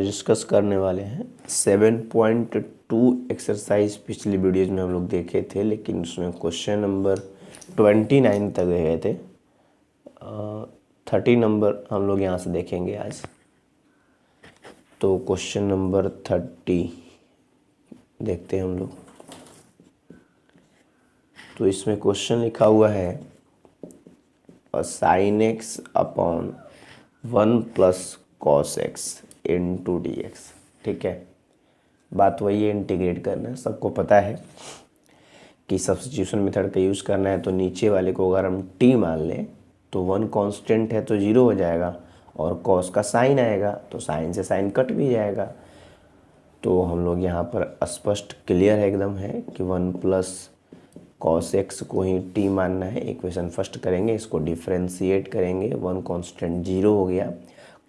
Discuss करने वाले हैं 7.2 एक्सरसाइज। पिछली वीडियोज में हम लोग देखे थे, लेकिन उसमें क्वेश्चन नंबर 29 तक गए थे। 30 नंबर हम लोग यहाँ से देखेंगे आज। तो क्वेश्चन नंबर 30 देखते हैं हम लोग। तो इसमें क्वेश्चन लिखा हुआ है sin x upon 1 plus cos x into d x. ठीक है, बात वही है, इंटीग्रेट करना है। सबको पता है कि सब्स्टिट्यूशन मेथड का यूज़ करना है। तो नीचे वाले को अगर हम t मान लें तो 1 कांस्टेंट है तो 0 हो जाएगा, और cos का साइन आएगा तो साइन से साइन कट भी जाएगा। तो हम लोग यहाँ पर स्पष्ट क्लियर है, एकदम है कि 1 प्लस cos x को ही t मानना है। इक्वेशन फर्स्ट करेंगे, इसको डिफ्रेंशिएट करेंगे। 1 कांस्टेंट 0 हो गया।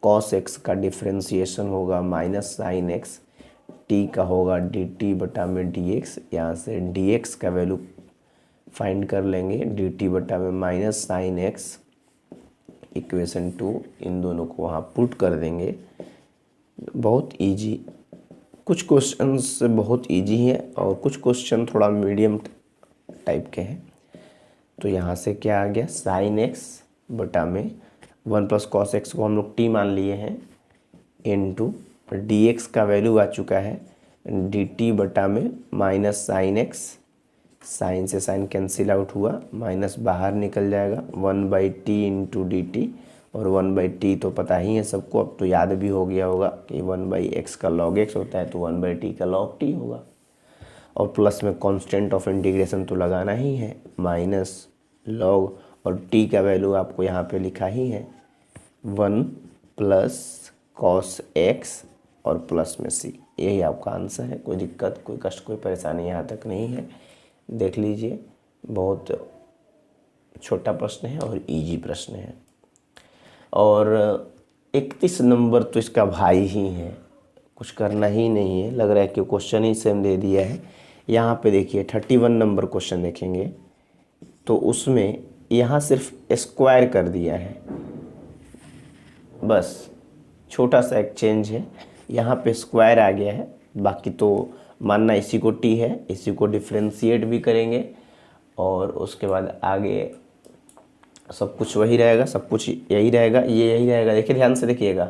cos x का डिफ्रेंशिएशन होगा माइनस साइन x, t का होगा dt बटा में dx। यहाँ से dx का वैल्यू फाइंड कर लेंगे, dt बटा में माइनस साइन x इक्वेशन 2। इन दोनों को वहाँ पुट कर देंगे। बहुत इजी, कुछ क्वेश्चंस बहुत इजी हैं और कुछ क्वेश्चन थोड़ा मीडियम टाइप के हैं। तो यहाँ से क्या आ गया, साइन एक्स बटा में 1 प्लस कॉस एक्स को हम लोग टी मान लिए हैं, इनटू डी एक्स का वैल्यू आ चुका है डी टी बटा में माइनस साइन एक्स। साइन से साइन कैंसिल आउट हुआ, माइनस बाहर निकल जाएगा, 1/t इंटू डी टी। और 1/t तो पता ही है सबको, अब तो याद भी हो गया होगा कि 1/x का log x होता है, तो 1/t का log t होगा। और प्लस में कांस्टेंट ऑफ इंटीग्रेशन तो लगाना ही है, माइनस लॉग, और t का वैल्यू आपको यहाँ पे लिखा ही है 1 प्लस कॉस x और प्लस में c। यही आपका आंसर है। कोई दिक्कत, कोई कष्ट, कोई परेशानी यहाँ तक नहीं है। देख लीजिए, बहुत छोटा प्रश्न है और इजी प्रश्न है। और 31 नंबर तो इसका भाई ही है, कुछ करना ही नहीं है। लग रहा है कि क्वेश्चन ही सेम दे दिया है। यहाँ पे देखिए 31 नंबर क्वेश्चन देखेंगे तो उसमें यहाँ सिर्फ स्क्वायर कर दिया है, बस छोटा सा एक चेंज है। यहाँ पे स्क्वायर आ गया है, बाकी तो मानना इसी को t है। इसी को डिफ्रेंशिएट भी करेंगे और उसके बाद आगे सब कुछ वही रहेगा, सब कुछ यही रहेगा, ये यही रहेगा। देखिए ध्यान से देखिएगा,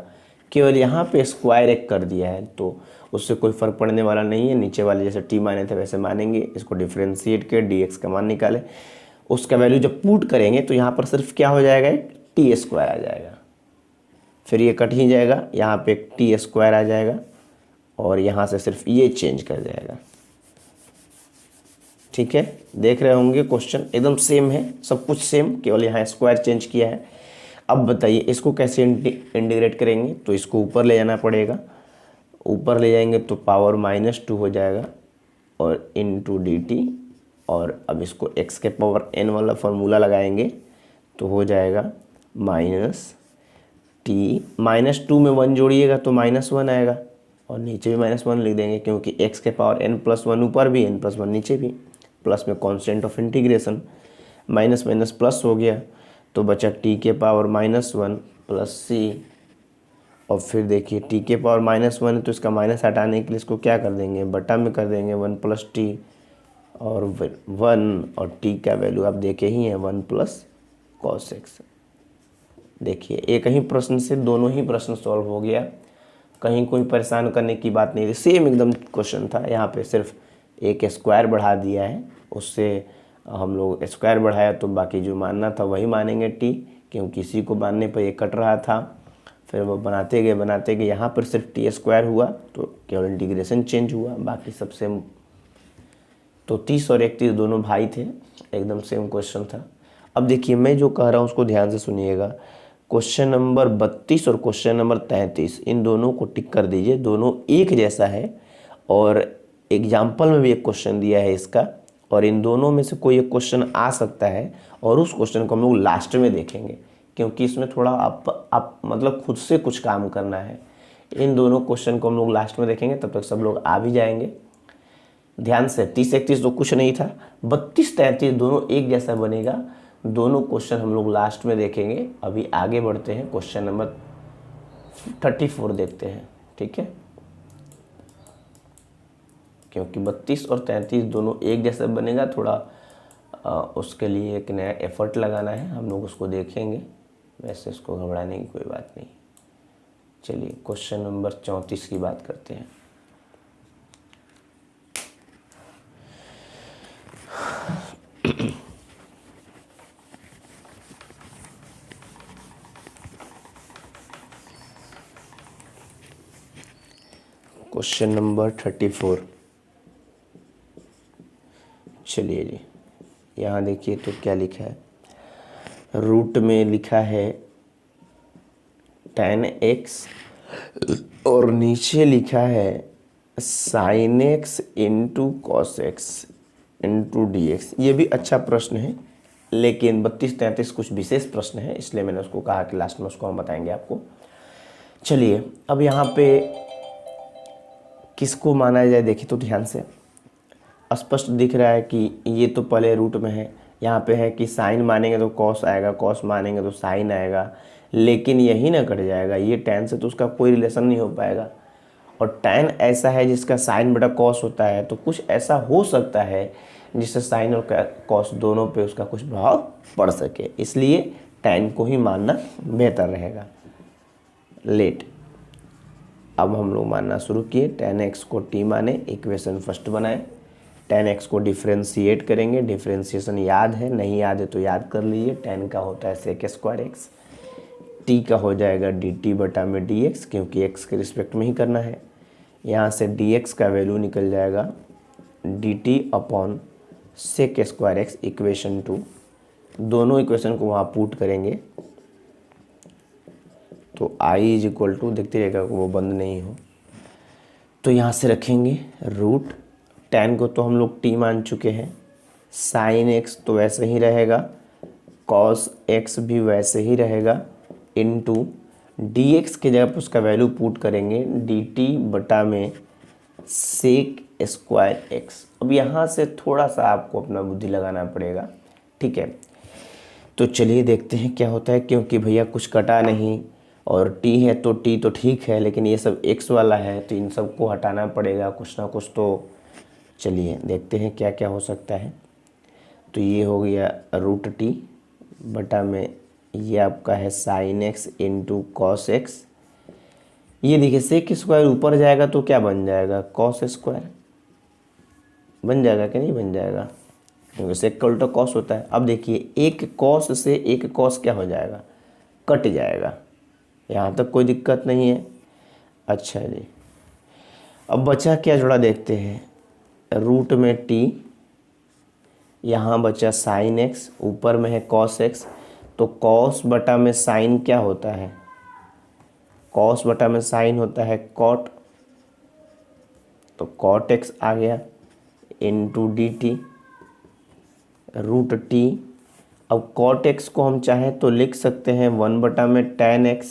केवल यहाँ पे स्क्वायर एक कर दिया है तो उससे कोई फ़र्क पड़ने वाला नहीं है। नीचे वाले जैसे t माने थे वैसे मानेंगे। इसको डिफ्रेंशिएट कर dx का मान निकाले, उसका वैल्यू जब पुट करेंगे तो यहाँ पर सिर्फ क्या हो जाएगा, एक टी स्क्वायर आ जाएगा। फिर ये कट ही जाएगा, यहाँ पे एक टी स्क्वायर आ जाएगा और यहाँ से सिर्फ ये चेंज कर जाएगा। ठीक है, देख रहे होंगे क्वेश्चन एकदम सेम है, सब कुछ सेम, केवल यहाँ स्क्वायर चेंज किया है। अब बताइए इसको कैसे इंटीग्रेट करेंगे। तो इसको ऊपर ले जाना पड़ेगा, ऊपर ले जाएंगे तो पावर -2 हो जाएगा और इनटू डी टी। और अब इसको x के पावर n वाला फार्मूला लगाएंगे तो हो जाएगा माइनस टी, -2 में 1 जोड़िएगा तो -1 आएगा, और नीचे भी -1 लिख देंगे क्योंकि x के पावर n+1 ऊपर भी, n+1 नीचे भी। प्लस में constant of integration, minus minus plus हो गया तो बचा t के पावर -1 प्लस c। और फिर देखिए t के पावर -1 है तो इसका माइनस हटाने के लिए इसको क्या कर देंगे, बटा में कर देंगे 1 प्लस t और 1, और t का वैल्यू आप देखे ही हैं 1 प्लस कॉस x। देखिए एक ही प्रश्न से दोनों ही प्रश्न सॉल्व हो गया, कहीं कोई परेशान करने की बात नहीं थी, सेम एकदम क्वेश्चन था। यहाँ पे सिर्फ एक स्क्वायर बढ़ा दिया है, उससे हम लोग स्क्वायर बढ़ाया तो बाकी जो मानना था वही मानेंगे t, क्योंकि इसी को मानने पर ये कट रहा था। फिर वो बनाते गए, यहाँ पर सिर्फ टी स्क्वायर हुआ तो केवल इंटीग्रेशन चेंज हुआ, बाकी सब सेम। तो 30 और 31 दोनों भाई थे, एकदम सेम क्वेश्चन था। अब देखिए मैं जो कह रहा हूँ उसको ध्यान से सुनिएगा। क्वेश्चन नंबर 32 और क्वेश्चन नंबर 33, इन दोनों को टिक कर दीजिए, दोनों एक जैसा है। और एग्जाम्पल में भी एक क्वेश्चन दिया है इसका, और इन दोनों में से कोई एक क्वेश्चन आ सकता है और उस क्वेश्चन को हम लोग लास्ट में देखेंगे, क्योंकि इसमें थोड़ा आप मतलब खुद से कुछ काम करना है। इन दोनों क्वेश्चन को हम लोग लास्ट में देखेंगे, तब तक सब लोग आ भी जाएंगे। ध्यान से 30-31 तो कुछ नहीं था, 32-33 दोनों एक जैसा बनेगा। दोनों क्वेश्चन हम लोग लास्ट में देखेंगे। अभी आगे बढ़ते हैं, क्वेश्चन नंबर 34 देखते हैं। ठीक है, क्योंकि 32 और 33 दोनों एक जैसा बनेगा, थोड़ा उसके लिए एक नया एफर्ट लगाना है, हम लोग उसको देखेंगे, वैसे इसको घबराने की कोई बात नहीं। चलिए क्वेश्चन नंबर 34 की बात करते हैं। Question number 34। चलिए जी, यहाँ देखिए तो क्या लिखा है, रूट में लिखा है tan x और नीचे लिखा है sin x into cos x into d x. ये भी अच्छा प्रश्न है, लेकिन 32-33 कुछ विशेष प्रश्न है, इसलिए मैंने उसको कहा कि लास्ट में उसको हम बताएंगे आपको। चलिए अब यहाँ पे किसको माना जाए, देखिए तो ध्यान से, स्पष्ट दिख रहा है कि ये तो पहले रूट में है, यहाँ पे है कि साइन मानेंगे तो कॉस आएगा, कॉस मानेंगे तो साइन आएगा, लेकिन यही ना कट जाएगा, ये टैन से तो उसका कोई रिलेशन नहीं हो पाएगा। और टैन ऐसा है जिसका साइन बटा कॉस होता है, तो कुछ ऐसा हो सकता है जिससे साइन और कॉस दोनों पे उसका कुछ प्रभाव पड़ सके, इसलिए टैन को ही मानना बेहतर रहेगा। लेट अब हम लोग मानना शुरू किए, tan x को t माने, इक्वेशन फर्स्ट बनाए, tan x को डिफ्रेंशिएट करेंगे, डिफ्रेंशिएशन याद है, नहीं याद है तो याद कर लीजिए, tan का होता है sec स्क्वायर x, t का हो जाएगा dt बटा में dx, क्योंकि x के रिस्पेक्ट में ही करना है। यहाँ से dx का वैल्यू निकल जाएगा dt upon sec square x equation 2, दोनों इक्वेशन को वहाँ पुट करेंगे तो i इज इक्वल टू, देखते रहेगा वो बंद नहीं हो, तो यहाँ से रखेंगे रूट, tan को तो हम लोग t मान चुके हैं, sin x तो वैसे ही रहेगा, cos x भी वैसे ही रहेगा, इनटू dx के जगह पर उसका वैल्यू पुट करेंगे dt बटा में sec स्क्वायर x। अब यहाँ से थोड़ा सा आपको अपना बुद्धि लगाना पड़ेगा, ठीक है। तो चलिए देखते हैं क्या होता है, क्योंकि भैया कुछ कटा नहीं और t है तो t तो ठीक है, लेकिन ये सब x वाला है तो इन सब को हटाना पड़ेगा कुछ ना कुछ। तो चलिए देखते हैं क्या क्या हो सकता है। तो ये हो गया रूट t बटा में ये आपका है sine x into cos x. ये देखिए सेक स्क्वायर ऊपर जाएगा तो क्या बन जाएगा, कॉस स्क्वायर बन जाएगा कि नहीं बन जाएगा, क्योंकि सेक का उल्टा कॉस होता है। अब देखिए एक कॉस से एक कॉस क्या हो जाएगा, कट जाएगा, यहाँ तक कोई दिक्कत नहीं है। अच्छा जी, अब बचा क्या जोड़ा देखते हैं, रूट में t, यहाँ बचा साइन x, ऊपर में है कॉस x, तो कॉस बटा में साइन क्या होता है, कॉस बटा में साइन होता है कॉट, तो कॉट x आ गया into d t root t। अब कॉट x को हम चाहें तो लिख सकते हैं 1 बटा में tan x,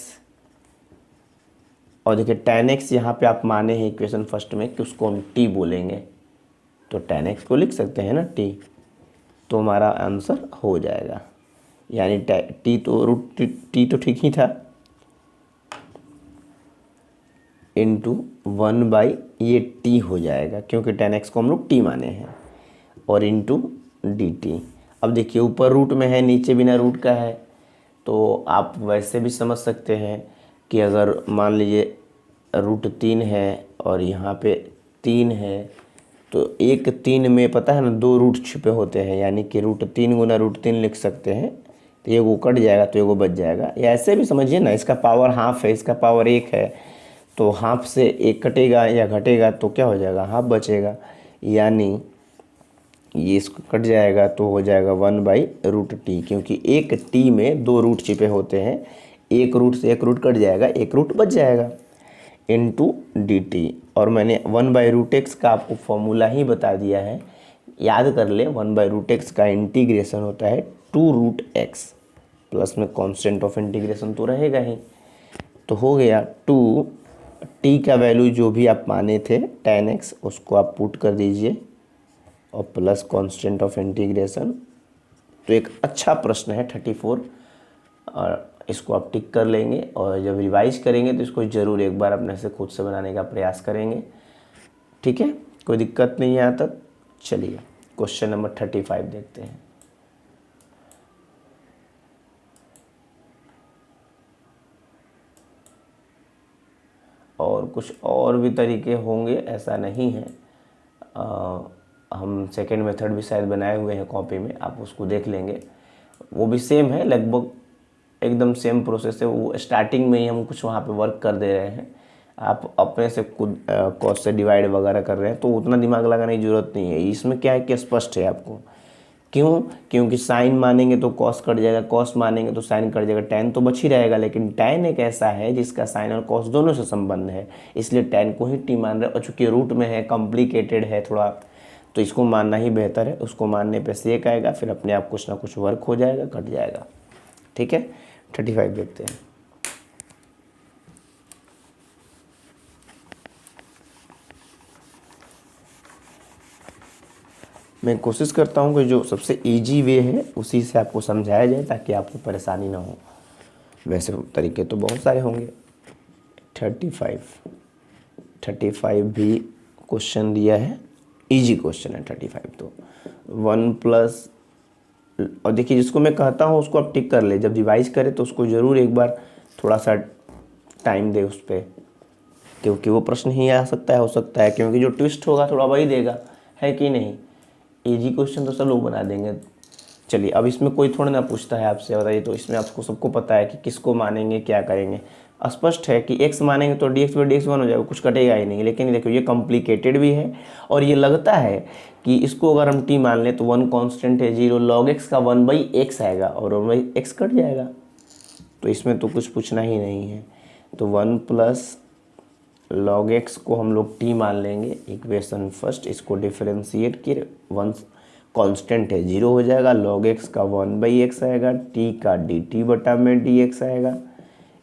और देखिए tan x यहाँ पे आप माने हैं इक्वेशन फर्स्ट में कि उसको हम t बोलेंगे, तो tan x को लिख सकते हैं ना t, तो हमारा आंसर हो जाएगा, यानी t तो रूट t तो ठीक ही था, इंटू 1 बाई ये t हो जाएगा, क्योंकि tan x को हम लोग t माने हैं, और इंटू dt। अब देखिए ऊपर रूट में है, नीचे बिना रूट का है, तो आप वैसे भी समझ सकते हैं कि अगर मान लीजिए रूट 3 है और यहाँ पे 3 है, तो एक 3 में पता है ना 2 रूट छिपे होते हैं, यानी कि रूट 3 गुना रूट 3 लिख सकते हैं, तो एगो कट जाएगा तो एगो बच जाएगा। या ऐसे भी समझिए ना, इसका पावर हाफ है, इसका पावर 1 है, तो हाफ से 1 कटेगा या घटेगा तो क्या हो जाएगा, हाफ बचेगा, यानी ये इसको कट जाएगा तो हो जाएगा 1 बाई रूट टी, क्योंकि एक टी में 2 रूट छिपे होते हैं, एक रूट से एक रूट कट जाएगा, एक रूट बच जाएगा, इंटू डी टी। और मैंने 1 बाई रूट एक्स का आपको फॉर्मूला ही बता दिया है, याद कर ले, 1 बाई रूट एक्स का इंटीग्रेशन होता है 2 रूट एक्स, प्लस में कॉन्स्टेंट ऑफ इंटीग्रेशन तो रहेगा ही, तो हो गया 2 टी का वैल्यू जो भी आप माने थे tan x उसको आप पुट कर दीजिए, और प्लस कांस्टेंट ऑफ इंटीग्रेशन। तो एक अच्छा प्रश्न है 34, और इसको आप टिक कर लेंगे और जब रिवाइज करेंगे तो इसको ज़रूर एक बार अपने से खुद से बनाने का प्रयास करेंगे। ठीक है, कोई दिक्कत नहीं है यहाँ तक। चलिए क्वेश्चन नंबर 35 देखते हैं। और कुछ और भी तरीके होंगे, ऐसा नहीं है। हम सेकेंड मेथड भी शायद बनाए हुए हैं कॉपी में, आप उसको देख लेंगे। वो भी सेम है, लगभग एकदम सेम प्रोसेस है। वो स्टार्टिंग में ही हम कुछ वहाँ पे वर्क कर दे रहे हैं, आप अपने से खुद कॉस से डिवाइड वगैरह कर रहे हैं, तो उतना दिमाग लगाने की ज़रूरत नहीं है। इसमें क्या है कि स्पष्ट है आपको। क्यों? क्योंकि साइन मानेंगे तो कॉस कट जाएगा, कॉस मानेंगे तो साइन कट जाएगा, टैन तो बच ही रहेगा। लेकिन टैन एक ऐसा है जिसका साइन और कॉस दोनों से संबंध है, इसलिए टैन को ही टी मान रहे हैं। और चूँकि रूट में है, कॉम्प्लिकेटेड है थोड़ा, तो इसको मानना ही बेहतर है। उसको मानने पे सेक आएगा, फिर अपने आप कुछ ना कुछ वर्क हो जाएगा, कट जाएगा। ठीक है, 35 देखते हैं। मैं कोशिश करता हूँ कि जो सबसे इजी वे है उसी से आपको समझाया जाए, ताकि आपको परेशानी ना हो। वैसे तरीके तो बहुत सारे होंगे। 35 भी क्वेश्चन दिया है, इजी क्वेश्चन है 35 तो। 1 प्लस, और देखिए जिसको मैं कहता हूँ उसको आप टिक कर ले, जब रिवाइज करें तो उसको ज़रूर एक बार थोड़ा सा टाइम दे उस पर, क्योंकि वो प्रश्न ही आ सकता है, हो सकता है, क्योंकि जो ट्विस्ट होगा थोड़ा वही देगा, है कि नहीं। इजी क्वेश्चन तो सब लोग बना देंगे। चलिए अब इसमें कोई थोड़ा ना पूछता है आपसे, बताइए, तो इसमें आपको सबको पता है कि किसको मानेंगे, क्या करेंगे। स्पष्ट है कि x मानेंगे तो dx by dx 1 हो जाएगा, कुछ कटेगा ही नहीं। लेकिन देखो ये कॉम्प्लिकेटेड भी है, और ये लगता है कि इसको अगर हम t मान लें तो 1 कांस्टेंट है 0, log x का 1/x आएगा और 1/x कट जाएगा, तो इसमें तो कुछ पूछना ही नहीं है। तो 1 प्लस log x को हम लोग t मान लेंगे, इक्वेशन फर्स्ट। इसको डिफरेंशिएट किए, 1 कांस्टेंट है 0 हो जाएगा, log x का 1/x आएगा, t का dt बटा में dx आएगा।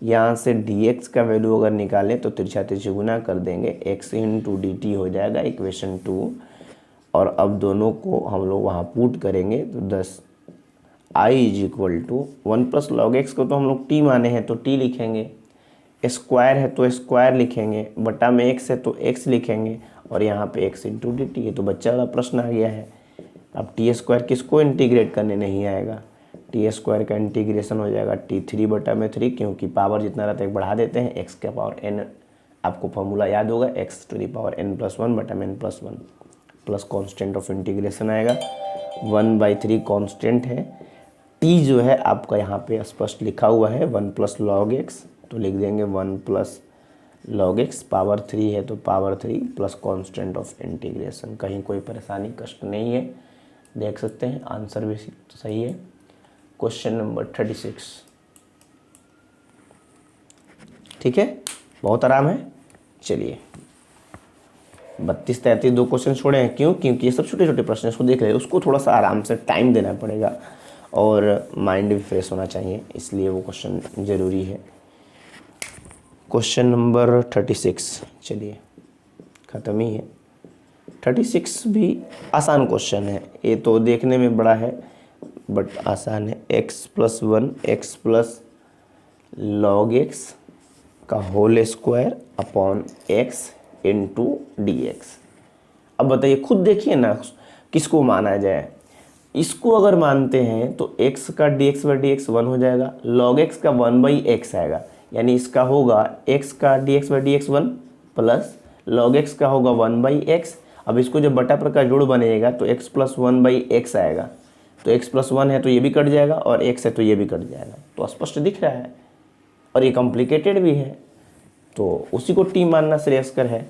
यहाँ से dx का वैल्यू अगर निकालें तो तिरछा तिरछी गुना कर देंगे, x इंटू dt हो जाएगा इक्वेशन 2। और अब दोनों को हम लोग वहाँ पुट करेंगे तो 10 i is equal to 1 plus log x को तो हम लोग t माने हैं तो t लिखेंगे, स्क्वायर है तो स्क्वायर लिखेंगे, बटा में x है तो x लिखेंगे, और यहाँ पे x इंटू डी टी। ये तो बच्चा वाला प्रश्न आ गया है। अब टी स्क्वायर किसको इंटीग्रेट करने नहीं आएगा, टी स्क्वायर का इंटीग्रेशन हो जाएगा t3 बटा में 3, क्योंकि पावर जितना रहता है बढ़ा देते हैं, x के पावर n, आपको फॉर्मूला याद होगा, x to the power n+1 बटा में n+1, plus constant of integration आएगा 1/3 कॉन्स्टेंट है। t जो है आपका यहाँ पे स्पष्ट लिखा हुआ है 1 प्लस लॉग एक्स, तो लिख देंगे 1 प्लस लॉग एक्स, पावर 3 है तो power 3 plus constant of integration. कहीं कोई परेशानी कष्ट नहीं है, देख सकते हैं आंसर भी सही है। क्वेश्चन नंबर 36, ठीक है, बहुत आराम है। चलिए 32, 33 दो क्वेश्चन छोड़े हैं, क्यों? क्योंकि ये सब छोटे छोटे प्रश्न, इसको देख ले, उसको थोड़ा सा आराम से टाइम देना पड़ेगा और माइंड भी फ्रेश होना चाहिए, इसलिए वो क्वेश्चन ज़रूरी है। क्वेश्चन नंबर 36, चलिए ख़त्म ही है। 36 भी आसान क्वेश्चन है, ये तो देखने में बड़ा है बट आसान है। x+1 x plus log x का whole square upon x into dx। अब बताइए, खुद देखिए ना किसको माना जाए। इसको अगर मानते हैं तो x का dx/dx 1 हो जाएगा, log x का 1/x आएगा, यानी इसका होगा x का dx/dx 1 प्लस log x का होगा 1/x। अब इसको जब बटा पर का जोड़ बनेगा तो x प्लस 1/x आएगा, तो x प्लस 1 है तो ये भी कट जाएगा और x है तो ये भी कट जाएगा, तो स्पष्ट दिख रहा है। और ये कॉम्प्लिकेटेड भी है, तो उसी को t मानना श्रेयस्कर है।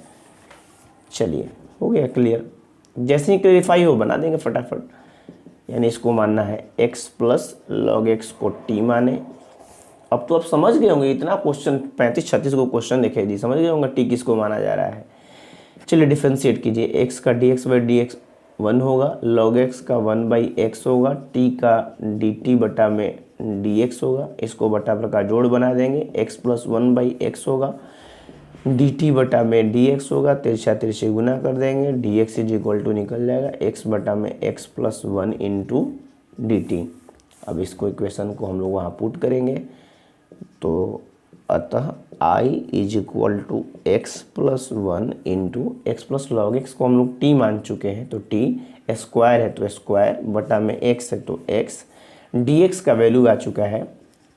चलिए हो गया क्लियर, जैसे ही क्लेरिफाई हो बना देंगे फटाफट। यानी इसको मानना है x प्लस लॉग एक्स को t माने। अब तो आप समझ गए होंगे, इतना क्वेश्चन 35-36 को क्वेश्चन देखे जी, समझ गए होंगे t किसको माना जा रहा है। चलिए डिफ्रेंशिएट कीजिए, x का dx/dx 1 होगा, log x का 1/x होगा, t का dt बटा में dx होगा, इसको बटा पर का जोड़ बना देंगे, x प्लस 1/x होगा, dt बटा में dx होगा, तिरछा तिरछी गुना कर देंगे, dx इज इक्वल टू निकल जाएगा x बटा में x प्लस 1 इंटू dt। अब इसको इक्वेशन को हम लोग वहाँ पुट करेंगे, तो अतः I is equal to x plus one into x plus log x को हम लोग टी मान चुके हैं, तो टी स्क्वायर है तो स्क्वायर बटा में एक्स है तो एक्स, डी एक्स का वैल्यू आ चुका है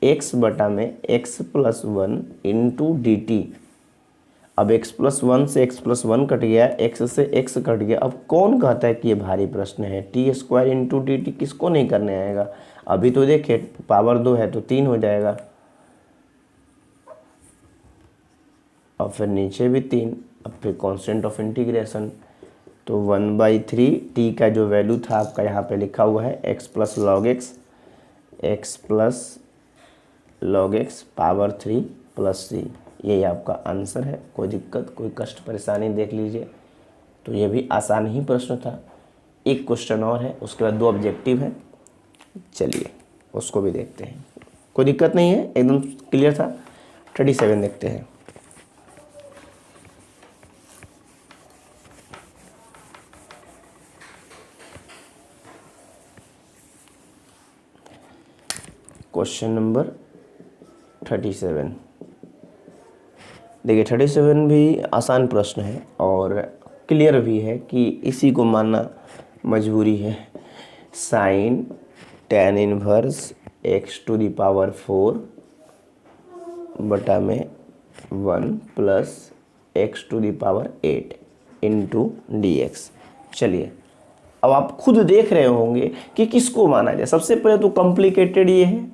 एक्स बटा में x plus one into d T. अब x प्लस वन से x प्लस वन कट गया, x से x कट गया। अब कौन कहता है कि ये भारी प्रश्न है? T square into d T किसको नहीं करने आएगा? अभी तो देखिए पावर 2 है तो 3 हो जाएगा और फिर नीचे भी 3, अब फिर कांस्टेंट ऑफ इंटीग्रेशन, तो 1/3 टी का जो वैल्यू था आपका यहाँ पे लिखा हुआ है x plus log x power 3 plus c, यही आपका आंसर है। कोई दिक्कत कोई कष्ट परेशानी देख लीजिए। तो ये भी आसान ही प्रश्न था। एक क्वेश्चन और है, उसके बाद 2 ऑब्जेक्टिव है, चलिए उसको भी देखते हैं। कोई दिक्कत नहीं है, एकदम क्लियर था। 37 देखते हैं। क्वेश्चन नंबर 37 देखिए, 37 भी आसान प्रश्न है और क्लियर भी है कि इसी को मानना मजबूरी है। Sine tan inverse x to the power 4 बटा में 1 plus x to the power 8 into d x. चलिए अब आप खुद देख रहे होंगे कि किसको माना जाए। सबसे पहले तो कॉम्प्लिकेटेड ये है,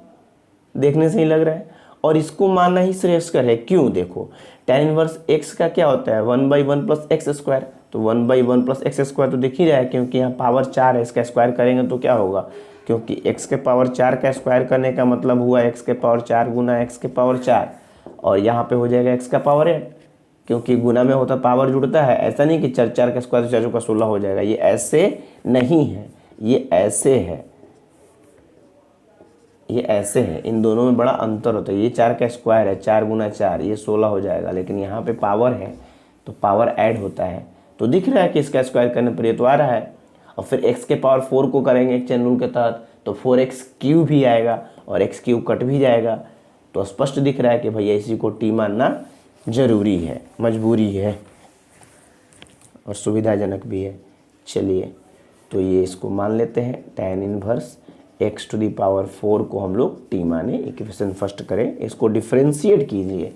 देखने से ही लग रहा है, और इसको मानना ही श्रेयस्कर है। क्यों? देखो tan इनवर्स x का क्या होता है 1/1 प्लस एक्स स्क्वायर, तो 1/1 प्लस एक्स स्क्वायर तो दिख ही रहा है, क्योंकि यहाँ पावर 4 है, इसका स्क्वायर करेंगे तो क्या होगा, क्योंकि x के पावर 4 का स्क्वायर करने का मतलब हुआ x के पावर 4 गुना x के पावर 4, और यहाँ पे हो जाएगा x का पावर 8, क्योंकि गुना में होता पावर जुड़ता है। ऐसा नहीं कि 4 का स्क्वायर 4 का 16 हो जाएगा, ये ऐसे नहीं है, ये ऐसे है, ये ऐसे है। इन दोनों में बड़ा अंतर होता है। ये 4 का स्क्वायर है, 4 गुना 4 ये 16 हो जाएगा, लेकिन यहाँ पे पावर है तो पावर ऐड होता है, तो दिख रहा है कि इसका स्क्वायर करने पर ये तो आ रहा है। और फिर x के पावर 4 को करेंगे चेन रूल के तहत तो 4x क्यूब भी आएगा और x क्यूब कट भी जाएगा। तो स्पष्ट दिख रहा है कि भैया इसी को टी मानना जरूरी है, मजबूरी है और सुविधाजनक भी है। चलिए तो ये इसको मान लेते हैं, tan inverse x to the power 4 को हम लोग t माने, इक्वेशन फर्स्ट करें, इसको डिफ्रेंशिएट कीजिए।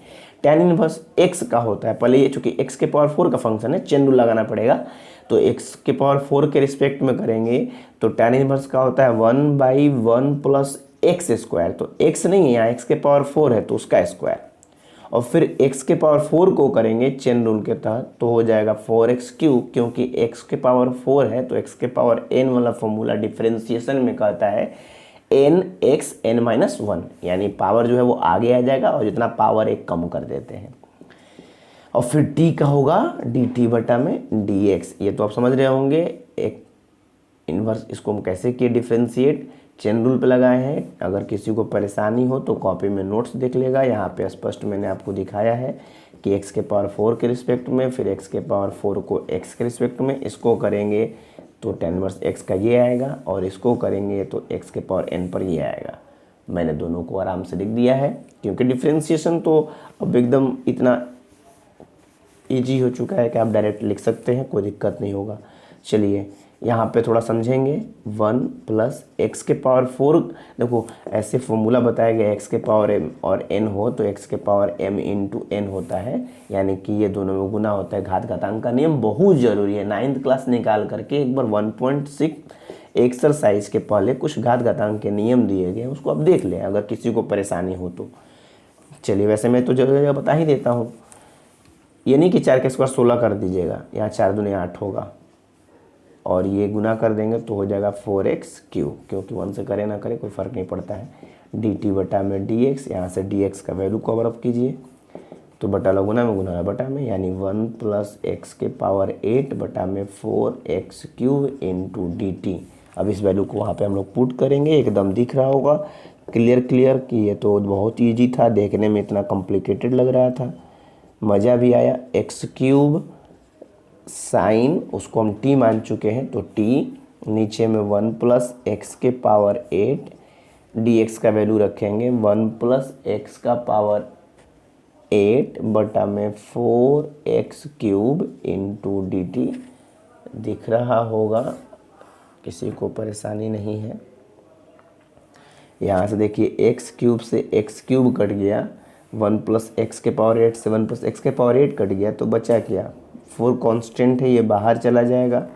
tan इनवर्स x का होता है, पहले ये चूंकि x के पावर 4 का फंक्शन है, चेन रूल लगाना पड़ेगा, तो x के पावर 4 के रिस्पेक्ट में करेंगे तो tan इनवर्स का होता है 1/1 प्लस एक्स स्क्वायर। तो x नहीं है यहाँ, x के पावर 4 है तो उसका स्क्वायर, और फिर x के पावर 4 को करेंगे चेन रूल के तहत तो हो जाएगा 4x क्यूब, क्योंकि x के पावर 4 है तो x के पावर n वाला फॉर्मूला डिफरेंशिएशन में कहता है nx n-1, यानी पावर जो है वो आगे आ जाएगा और जितना पावर एक कम कर देते हैं। और फिर t का होगा dt बटा में dx। ये तो आप समझ रहे होंगे एक इन्वर्स, इसको हम कैसे किए डिफ्रेंशिएट, चेन रूल पे लगाए हैं। अगर किसी को परेशानी हो तो कॉपी में नोट्स देख लेगा, यहाँ पे स्पष्ट मैंने आपको दिखाया है कि x के पावर 4 के रिस्पेक्ट में, फिर x के पावर 4 को x के रिस्पेक्ट में, इसको करेंगे तो tan इनवर्स x का ये आएगा, और इसको करेंगे तो x के पावर n पर ये आएगा। मैंने दोनों को आराम से लिख दिया है, क्योंकि डिफ्रेंशिएशन तो अब एकदम इतना ईजी हो चुका है कि आप डायरेक्ट लिख सकते हैं, कोई दिक्कत नहीं होगा। चलिए यहाँ पे थोड़ा समझेंगे, 1 प्लस एक्स के पावर 4, देखो ऐसे फॉर्मूला बताया गया x के पावर m और n हो तो x के पावर m इंटू n होता है, यानी कि ये दोनों में गुना होता है। घात घातांक का नियम बहुत ज़रूरी है, 9th क्लास निकाल करके एक बार 1.6 एक्सरसाइज के पहले कुछ घात घातांक के नियम दिए गए, उसको आप देख लें अगर किसी को परेशानी हो तो। चलिए वैसे मैं तो जगह जगह बता ही देता हूँ, ये नहीं कि 4 का स्क्वायर 16 कर दीजिएगा, यहाँ 4 दूनी 8 होगा और ये गुना कर देंगे तो हो जाएगा 4x क्यूब, क्योंकि 1 से करे ना करे कोई फ़र्क नहीं पड़ता है। dt बटा में dx, यहाँ से dx का वैल्यू कवर अप कीजिए तो बटा लो गुना में, गुना बटा में, यानी 1 प्लस एक्स के पावर 8 बटा में 4x क्यूब इंटू dt। अब इस वैल्यू को वहाँ पे हम लोग पुट करेंगे, एकदम दिख रहा होगा क्लियर कि ये तो बहुत ईजी था, देखने में इतना कॉम्प्लिकेटेड लग रहा था, मज़ा भी आया। एक्स क्यूब साइन, उसको हम t मान चुके हैं तो t, नीचे में 1 प्लस एक्स के पावर 8 dx का वैल्यू रखेंगे 1 प्लस एक्स का पावर 8 बटा में 4x cube into d T. दिख रहा होगा, किसी को परेशानी नहीं है। यहाँ से देखिए एक्स क्यूब से एक्स क्यूब कट गया, 1 प्लस एक्स के पावर 8 से 1 प्लस एक्स के पावर 8 कट गया, तो बचा क्या, 4 कांस्टेंट है, ये बाहर चला जाएगा।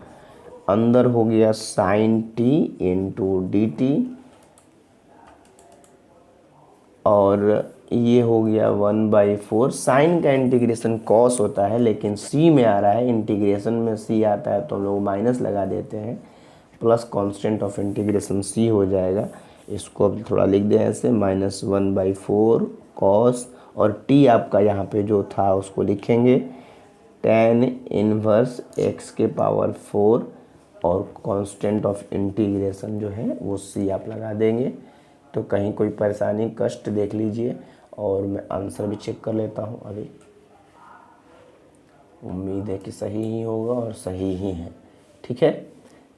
अंदर हो गया sine t into d t, और ये हो गया 1/4। साइन का इंटीग्रेशन कॉस होता है, लेकिन सी में आ रहा है, इंटीग्रेशन में सी आता है तो हम लोग माइनस लगा देते हैं, प्लस कांस्टेंट ऑफ इंटीग्रेशन सी हो जाएगा। इसको अब थोड़ा लिख दें ऐसे, -1/4 कॉस, और टी आपका यहाँ पे जो था उसको लिखेंगे tan इनवर्स x के पावर 4, और कांस्टेंट ऑफ इंटीग्रेशन जो है वो सी आप लगा देंगे। तो कहीं कोई परेशानी कष्ट देख लीजिए, और मैं आंसर भी चेक कर लेता हूँ अभी। उम्मीद है कि सही ही होगा, और सही ही है। ठीक है,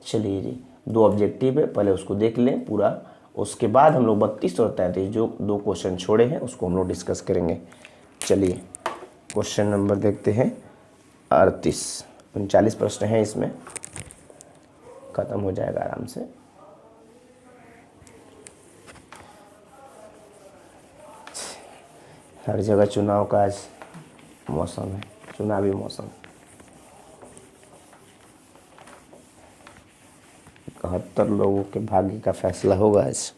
चलिए जी, 2 ऑब्जेक्टिव है, पहले उसको देख लें पूरा, उसके बाद हम लोग 32 और 33 जो 2 क्वेश्चन छोड़े हैं उसको हम लोग डिस्कस करेंगे। चलिए क्वेश्चन नंबर देखते हैं 38। 39 प्रश्न हैं, इसमें ख़त्म हो जाएगा आराम से। हर जगह चुनाव का आज मौसम है, चुनावी मौसम। 71 लोगों के भाग्य का फैसला होगा आज।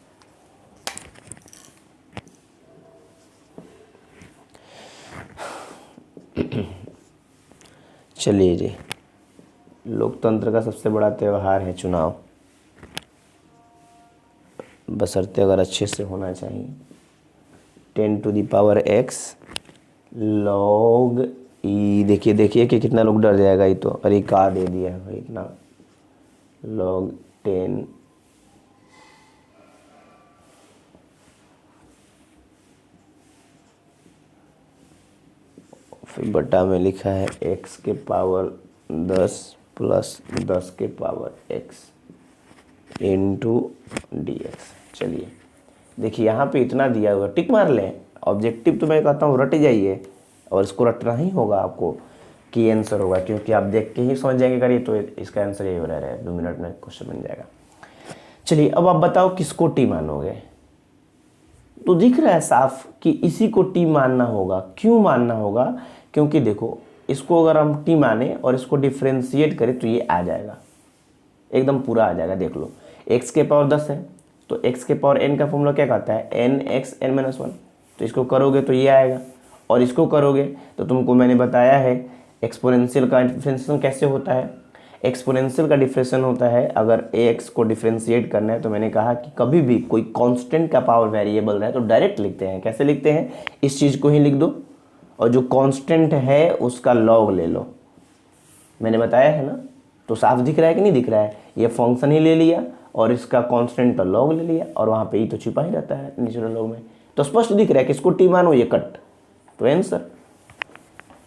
चलिए जी, लोकतंत्र का सबसे बड़ा त्यौहार है चुनाव, बशर्ते अगर अच्छे से होना चाहिए। 10 to the power x log e, देखिए देखिए कि कितना लोग डर जाएगा। ये तो अरे का दे दिया है भाई इतना, log 10 फिर बटा में लिखा है x के पावर 10 प्लस 10 के power x into d x. चलिए देखिए यहाँ पे इतना दिया हुआ, टिक मार लें। ऑब्जेक्टिव तो मैं कहता हूँ रट जाइए, और इसको रटना ही होगा आपको कि आंसर होगा, क्योंकि आप देख के ही समझ जाएंगे करिए तो इसका आंसर यही हो रहा है। 2 मिनट में क्वेश्चन बन जाएगा। चलिए अब आप बताओ किसको टी मानोगे। तो दिख रहा है साफ कि इसी को टी मानना होगा। क्यों मानना होगा, क्योंकि देखो इसको अगर हम टी माने और इसको डिफ्रेंशिएट करें तो ये आ जाएगा, एकदम पूरा आ जाएगा। देख लो x के पावर 10 है, तो x के पावर n का फॉर्मूला क्या कहता है, nx n-1। तो इसको करोगे तो ये आएगा, और इसको करोगे तो तुमको मैंने बताया है एक्सपोनेंशियल का डिफरेंशिएशन कैसे होता है। एक्सपोनेंशियल का डिफरेंशिएशन होता है, अगर ax को डिफरेंशिएट करना है तो मैंने कहा कि कभी भी कोई कांस्टेंट का पावर वेरिएबल रहे तो डायरेक्ट लिखते हैं। कैसे लिखते हैं, इस चीज़ को ही लिख दो, और जो कांस्टेंट है उसका लॉग ले लो। मैंने बताया है ना, तो साफ दिख रहा है कि नहीं दिख रहा है। ये फंक्शन ही ले लिया और इसका कांस्टेंट का लॉग ले लिया, और वहाँ पे ही तो छिपा ही रहता है नेचुरल लॉग में। तो स्पष्ट दिख रहा है कि इसको टी मानो, ये कट, तो आंसर।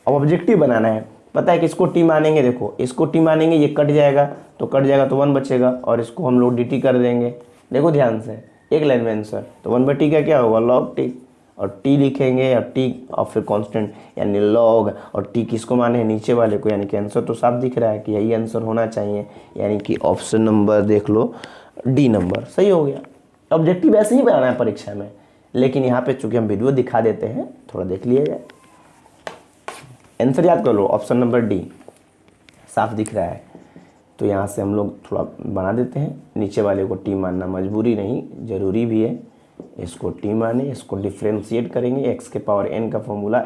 अब ऑब्जेक्टिव बनाना है, पता है कि इसको टी मानेंगे, देखो इसको टी मानेंगे, ये कट जाएगा, तो कट जाएगा तो 1 बचेगा, और इसको हम लोग डी टी कर देंगे। देखो ध्यान से, एक लाइन में आंसर। तो 1/t का क्या होगा, लॉग टी, और टी लिखेंगे और टी और फिर कांस्टेंट यानी लॉग, और टी किसको माने हैं, नीचे वाले को। यानी कि आंसर तो साफ दिख रहा है कि यही आंसर होना चाहिए, यानी कि ऑप्शन नंबर देख लो, डी नंबर सही हो गया। ऑब्जेक्टिव ऐसे ही बनाना है परीक्षा में, लेकिन यहाँ पे चूंकि हम वीडियो दिखा देते हैं, थोड़ा देख लिया जाए। आंसर याद कर लो, ऑप्शन नंबर डी साफ दिख रहा है। तो यहाँ से हम लोग थोड़ा बना देते हैं, नीचे वाले को टी मानना मजबूरी नहीं, ज़रूरी भी है। इसको टी माने, इसको डिफ्रेंशिएट करेंगे। x के पावर n का formula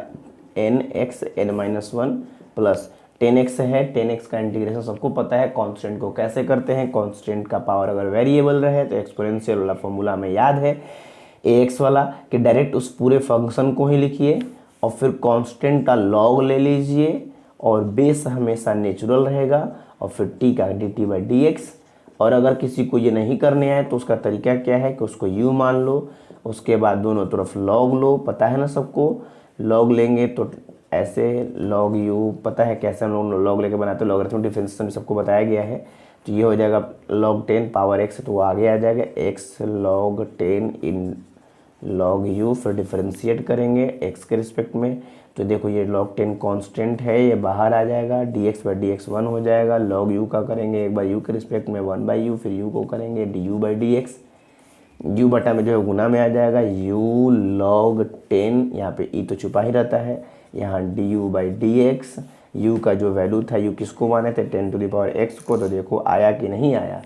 nx n-1 plus 10x है। 10x का इंटीग्रेशन सबको पता है। कांस्टेंट को कैसे करते हैं, कांस्टेंट का पावर अगर वेरिएबल रहे तो एक्सपोनेंशियल वाला फॉर्मूला हमें याद है ax वाला, कि डायरेक्ट उस पूरे फंक्शन को ही लिखिए और फिर कांस्टेंट का लॉग ले लीजिए, और बेस हमेशा नेचुरल रहेगा, और फिर t का dt/dx। और अगर किसी को ये नहीं करने आए तो उसका तरीका क्या है कि उसको u मान लो, उसके बाद दोनों तरफ log लो। पता है ना सबको, log लेंगे तो ऐसे log u, पता है कैसे हम लोग log लेके बनाते हैं, लॉगरिथमिक डिफरेंशिएशन सबको बताया गया है। तो ये हो जाएगा log 10 पावर x, तो वो आगे आ जाएगा x log 10 इन log u, फिर डिफरेंशिएट करेंगे x के रिस्पेक्ट में। तो देखो ये log 10 कांस्टेंट है, ये बाहर आ जाएगा, dx बाई डी एक्स 1 हो जाएगा। log u का करेंगे एक बार u के रिस्पेक्ट में 1 बाई यू, फिर u को करेंगे du by D x, u बटा में जो है गुना में आ जाएगा u log 10, यहाँ पे e तो छुपा ही रहता है, यहाँ du by D x. u का जो वैल्यू था, u किसको माने थे 10 टू द पावर x को, तो देखो आया कि नहीं आया।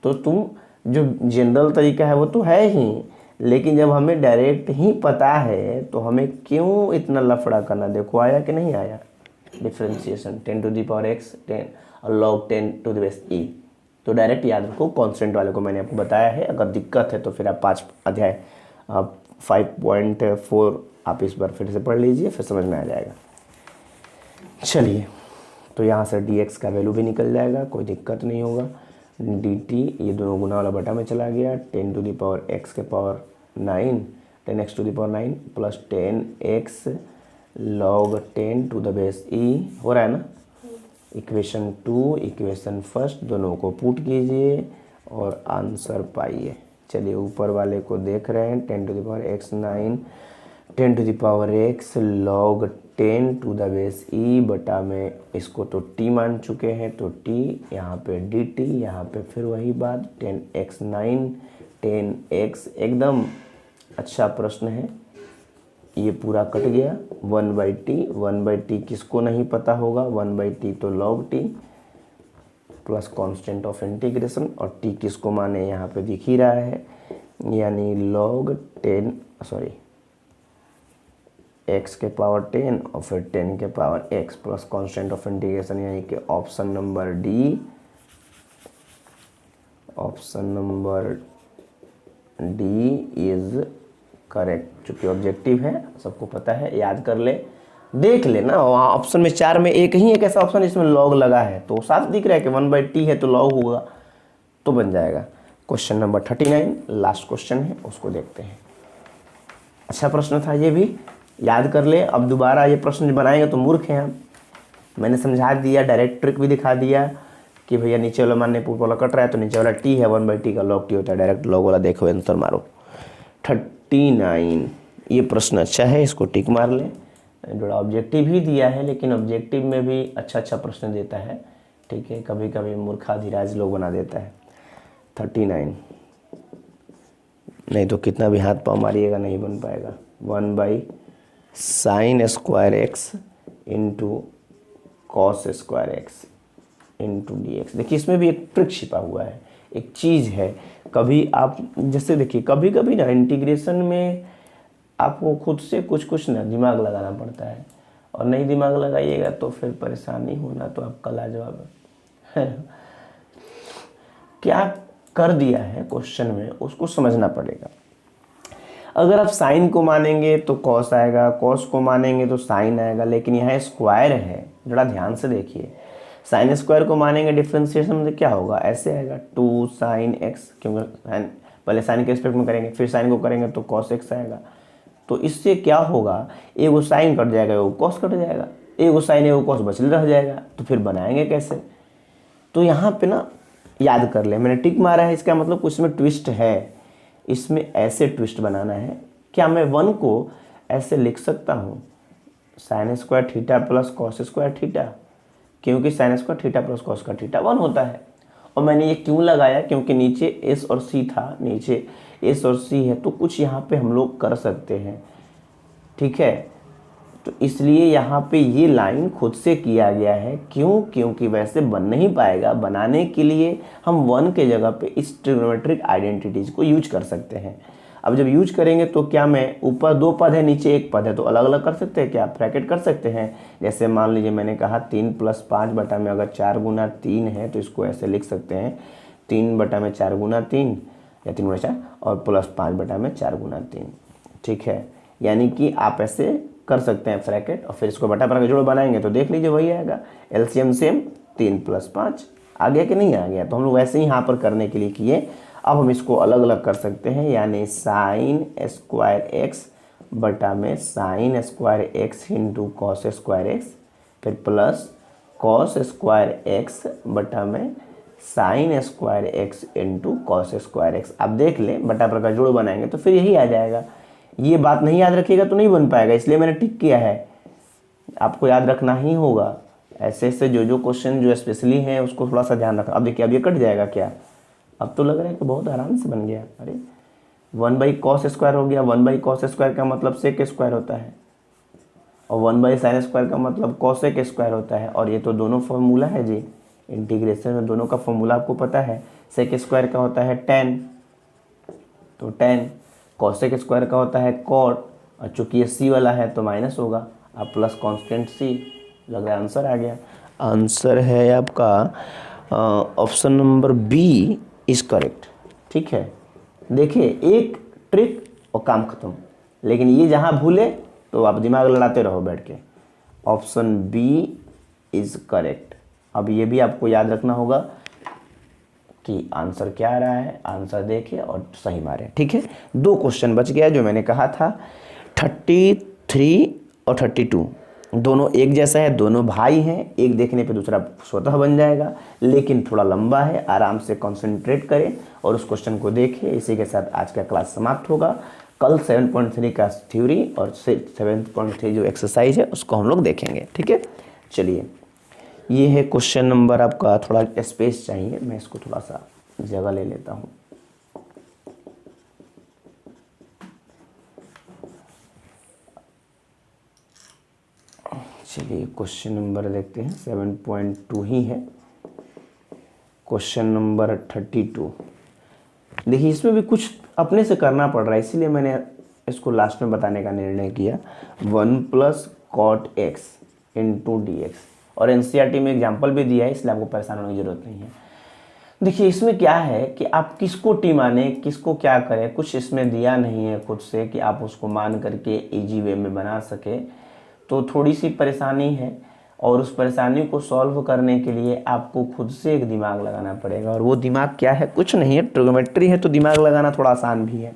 तो तुम जो जनरल तरीका है वो तो है ही, लेकिन जब हमें डायरेक्ट ही पता है तो हमें क्यों इतना लफड़ा करना। देखो आया कि नहीं आया, differentiation 10 to the power x 10 और log 10 to the base e। तो डायरेक्ट याद रखो, कांस्टेंट वाले को मैंने आपको बताया है। अगर दिक्कत है तो फिर आप 5 अध्याय 5.4 आप इस बार फिर से पढ़ लीजिए, फिर समझ में आ जाएगा। चलिए, तो यहाँ से dx का वैल्यू भी निकल जाएगा, कोई दिक्कत नहीं होगा। dt ये दोनों गुना वाला बटा में चला गया, 10 टू द पावर x के power 9, 10x to the power 9 plus 10x log 10 to the base e हो रहा है ना। इक्वेशन 2 इक्वेशन फर्स्ट दोनों को पुट कीजिए और आंसर पाइए। चलिए ऊपर वाले को देख रहे हैं, 10 to the power x 9, 10 to the power x log 10 to the base e बटा में इसको तो t मान चुके हैं, तो t यहाँ पे dt, यहाँ पे फिर वही बात 10x 9 10x, एकदम अच्छा प्रश्न है। ये पूरा कट गया, 1/t किसको नहीं पता होगा, 1/t तो log t plus constant of integration, और t किसको माने यहाँ पे दिख ही रहा है, यानी log 10 सॉरी x के पावर 10 और फिर 10 के power x plus constant of integration, यानी कि option number D, option number D is correct. चूँकि ऑब्जेक्टिव है, सबको पता है, याद कर ले, देख ले ना। वहाँ ऑप्शन में 4 में एक ही एक ऐसा ऑप्शन जिसमें लॉग लगा है, तो साफ दिख रहा है कि 1/t है तो लॉग होगा, तो बन जाएगा। क्वेश्चन नंबर 39 लास्ट क्वेश्चन है, उसको देखते हैं। अच्छा प्रश्न था, ये भी याद कर ले। अब दोबारा ये प्रश्न बनाएंगे तो मूर्ख हैं हम। मैंने समझा दिया, डायरेक्ट ट्रिक भी दिखा दिया कि भैया नीचे वाला मान ऊपर वाला कट रहा है, तो नीचे वाला t है, 1/t का log t होता है, डायरेक्ट log वाला देखो आंसर मारो। 39 ये प्रश्न अच्छा है, इसको टिक मार लें। थोड़ा ऑब्जेक्टिव ही दिया है, लेकिन ऑब्जेक्टिव में भी अच्छा प्रश्न देता है, ठीक है। कभी कभी मूर्खाधिराज लोग बना देता है। 39 नहीं तो कितना भी हाथ पाँव मारिएगा नहीं बन पाएगा। 1/sin² into cos² into dx। देखिए इसमें भी एक ट्रिक छिपा हुआ है, एक चीज़ है। कभी आप जैसे देखिए, कभी कभी ना इंटीग्रेशन में आपको खुद से कुछ ना दिमाग लगाना पड़ता है, और नहीं दिमाग लगाइएगा तो फिर परेशानी होना तो आपका लाजवाब है। क्या कर दिया है क्वेश्चन में, उसको समझना पड़ेगा। अगर आप साइन को मानेंगे तो कॉस आएगा, कॉस को मानेंगे तो साइन आएगा, लेकिन यहाँ स्क्वायर है, जरा ध्यान से देखिए। साइन स्क्वायर को मानेंगे डिफरेंशिएशन में क्या होगा, ऐसे आएगा 2 sin x, क्योंकि पहले साइन के रिस्पेक्ट में करेंगे, फिर साइन को करेंगे तो cos x आएगा। तो इससे क्या होगा, एगो साइन कट जाएगा, एगो कॉस कट जाएगा, एगो साइन एगो कॉस बचल रह जाएगा, तो फिर बनाएंगे कैसे। तो यहाँ पे ना याद कर ले, मैंने टिक मारा है, इसका मतलब कुछ में ट्विस्ट है, इसमें ऐसे ट्विस्ट बनाना है। क्या मैं 1 को ऐसे लिख सकता हूँ, sin² theta plus cos² theta, क्योंकि sin² थीटा प्लस cos का थीटा 1 होता है। और मैंने ये क्यों लगाया, क्योंकि नीचे s और c था, नीचे s और c है, तो कुछ यहाँ पे हम लोग कर सकते हैं, ठीक है। तो इसलिए यहाँ पे ये लाइन खुद से किया गया है। क्यों, क्योंकि वैसे बन नहीं पाएगा। बनाने के लिए हम 1 के जगह पे इस ट्रिग्नोमेट्रिक आइडेंटिटीज को यूज कर सकते हैं। अब जब यूज करेंगे तो क्या मैं ऊपर 2 पद है, नीचे 1 पद है, तो अलग अलग कर सकते हैं क्या, ब्रैकेट कर सकते हैं। जैसे मान लीजिए मैंने कहा 3 + 5 बटा में अगर 4 गुना 3 है, तो इसको ऐसे लिख सकते हैं 3 बटा में 4 गुना 3 या 3 गुना 4 और प्लस 5 बटा में 4 गुना 3, ठीक है। यानी कि आप ऐसे कर सकते हैं ब्रैकेट, और फिर इसको बटा पर जोड़ बनाएंगे तो देख लीजिए वही आएगा। एलसीएम सेम 3 + 5 आ गया कि नहीं आ गया। तो हम लोग वैसे ही यहाँ पर करने के लिए किए। अब हम इसको अलग अलग कर सकते हैं, यानी sin² x बटा में sin² x into cos² x, फिर प्लस cos² x बटा में sine square x into cos square x. आप देख लें बटा पर का जोड़ बनाएंगे तो फिर यही आ जाएगा। ये बात नहीं याद रखिएगा तो नहीं बन पाएगा, इसलिए मैंने टिक किया है, आपको याद रखना ही होगा। ऐसे ऐसे जो क्वेश्चन जो स्पेशली हैं उसको थोड़ा सा ध्यान रखना। अब देखिए अब ये कट जाएगा क्या, अब तो लग रहा है कि बहुत आराम से बन गया। अरे 1/cos² हो गया, 1/cos² का मतलब sec स्क्वायर होता है और 1/sin² का मतलब cosec स्क्वायर होता है। और ये तो दोनों फॉर्मूला है जी, इंटीग्रेशन में दोनों का फॉर्मूला आपको पता है। sec स्क्वायर का होता है tan, तो tan, cosec स्क्वायर का होता है cot, और चूंकि ये c वाला है तो माइनस होगा, अब प्लस कांस्टेंट c। लग रहा है आंसर आ गया। आंसर है आपका option number B is correct. ठीक है, देखिए एक ट्रिक और काम खत्म, लेकिन ये जहाँ भूले तो आप दिमाग लड़ाते रहो बैठ के। Option B is correct. अब ये भी आपको याद रखना होगा कि आंसर क्या आ रहा है, आंसर देखिए और सही मारे। ठीक है, 2 क्वेश्चन बच गया जो मैंने कहा था। 33 और 32 दोनों एक जैसा है, दोनों भाई हैं, एक देखने पे दूसरा स्वतः बन जाएगा, लेकिन थोड़ा लंबा है। आराम से कंसंट्रेट करें और उस क्वेश्चन को देखें। इसी के साथ आज का क्लास समाप्त होगा। कल 7.3 का थ्योरी और 7.3 जो एक्सरसाइज है उसको हम लोग देखेंगे। ठीक है, चलिए ये है क्वेश्चन नंबर आपका, थोड़ा स्पेस चाहिए, मैं इसको थोड़ा सा जगह ले लेता हूँ। चलिए क्वेश्चन नंबर देखते हैं, 7.2 ही है। Question number 32। देखिए इसमें भी कुछ अपने से करना पड़ रहा है, इसीलिए मैंने इसको लास्ट में बताने का निर्णय किया। 1 + cot x इंटू डी। और एनसीईआरटी में एग्जाम्पल भी दिया है, इसलिए आपको परेशान होने की जरूरत नहीं है। देखिए इसमें क्या है कि आप किसको टी माने, किसको क्या करें, कुछ इसमें दिया नहीं है खुद से कि आप उसको मान करके इजी वे में बना सके, तो थोड़ी सी परेशानी है। और उस परेशानी को सॉल्व करने के लिए आपको खुद से एक दिमाग लगाना पड़ेगा, और वो दिमाग क्या है, कुछ नहीं है, ट्रिग्नोमेट्री है तो दिमाग लगाना थोड़ा आसान भी है।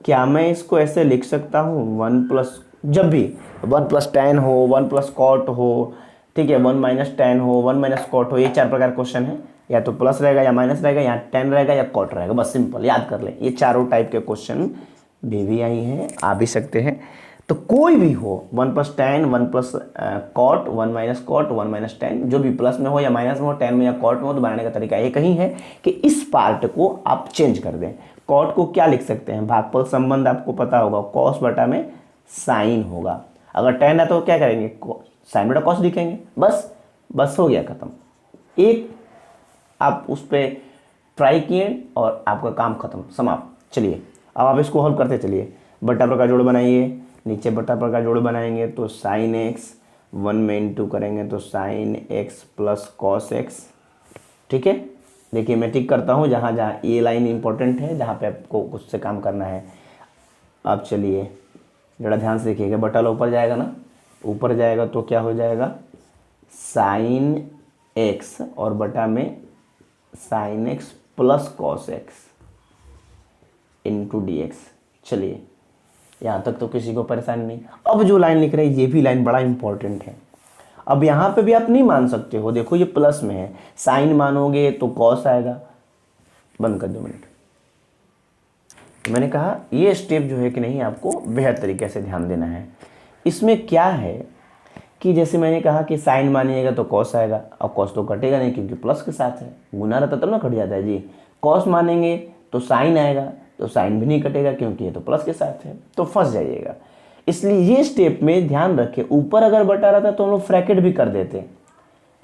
क्या मैं इसको ऐसे लिख सकता हूँ, 1+, जब भी 1 + tan हो, 1 + cot हो, ठीक है, 1 - tan हो, 1 - cot हो, ये 4 प्रकार क्वेश्चन है। या तो प्लस रहेगा या माइनस रहेगा, या tan रहेगा या cot रहेगा, बस सिंपल याद कर लें। ये चारों टाइप के क्वेश्चन भी आई हैं, आ भी सकते हैं। तो कोई भी हो, 1 + tan, 1 + cot, 1 - cot, 1 - tan, जो भी प्लस में हो या माइनस में हो, tan में या cot में हो, तो बनाने का तरीका एक ही है कि इस पार्ट को आप चेंज कर दें। cot को क्या लिख सकते हैं, भागफल संबंध आपको पता होगा, cos बटा में साइन होगा। अगर tan है तो क्या करेंगे, साइन बटा cos लिखेंगे, बस हो गया खत्म। एक आप उस पर ट्राई किए और आपका काम खत्म, समाप्त। चलिए अब आप इसको हल करते चलिए। बटा पर का जोड़ बनाइए, नीचे बटा पर का जोड़ बनाएंगे तो साइन एक्स, 1 में इंटू करेंगे तो sine x plus cos x. ठीक है, देखिए मैं टिक करता हूँ जहाँ जहाँ ये लाइन इंपॉर्टेंट है, जहाँ पे आपको कुछ से काम करना है। अब चलिए ज़रा ध्यान से देखिएगा, बटा ऊपर जाएगा ना, ऊपर जाएगा तो क्या हो जाएगा, साइन एक्स और बटा में sine x plus cos x into d x. चलिए यहाँ तक तो किसी को परेशानी नहीं। अब जो लाइन लिख रहे हैं ये भी लाइन बड़ा इंपॉर्टेंट है। अब यहाँ पे भी आप नहीं मान सकते हो, देखो ये प्लस में है, साइन मानोगे तो कॉस आएगा। बंद कर दो मिनट। मैंने कहा ये स्टेप जो है कि नहीं, आपको बेहद तरीके से ध्यान देना है। इसमें क्या है कि जैसे मैंने कहा कि साइन मानिएगा तो कॉस आएगा, और कॉस तो कटेगा नहीं क्योंकि प्लस के साथ है, गुना रहता तब ना कट जाता है जी। कॉस मानेंगे तो साइन आएगा, तो साइन भी नहीं कटेगा क्योंकि ये तो प्लस के साथ है, तो फंस जाइएगा। इसलिए ये स्टेप में ध्यान रखें, ऊपर अगर बटा रहता तो हम लोग फ्रैकेट भी कर देते,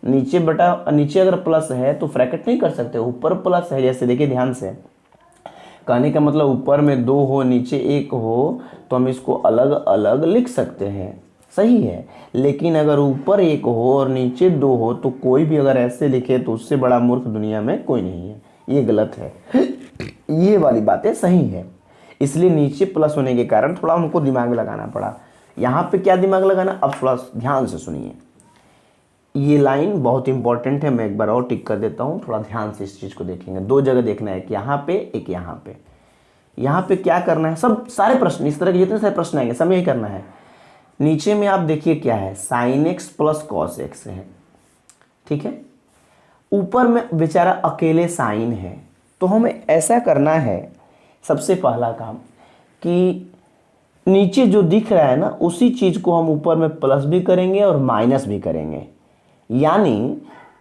नीचे अगर प्लस है तो फ्रैकेट नहीं कर सकते, ऊपर प्लस है। जैसे देखिए ध्यान से, कहने का मतलब ऊपर में 2 हो नीचे 1 हो तो हम इसको अलग अलग लिख सकते हैं, सही है। लेकिन अगर ऊपर 1 हो और नीचे 2 हो तो कोई भी अगर ऐसे लिखे तो उससे बड़ा मूर्ख दुनिया में कोई नहीं है, ये गलत है। ये वाली बातें सही है, इसलिए नीचे प्लस होने के कारण थोड़ा हमको दिमाग लगाना पड़ा। यहाँ पे क्या दिमाग लगाना, अब थोड़ा ध्यान से सुनिए। ये लाइन बहुत इंपॉर्टेंट है, मैं एक बार और टिक कर देता हूँ, थोड़ा ध्यान से इस चीज़ को देखेंगे। 2 जगह देखना है, कि यहाँ पे एक यहाँ पे। यहाँ पे क्या करना है, सब सारे प्रश्न इस तरह के जितने सारे प्रश्न आएंगे सब यही करना है। नीचे में आप देखिए क्या है, sine x plus cos x है, ठीक है। ऊपर में बेचारा अकेले साइन है, तो हमें ऐसा करना है, सबसे पहला काम कि नीचे जो दिख रहा है ना उसी चीज़ को हम ऊपर में प्लस भी करेंगे और माइनस भी करेंगे, यानी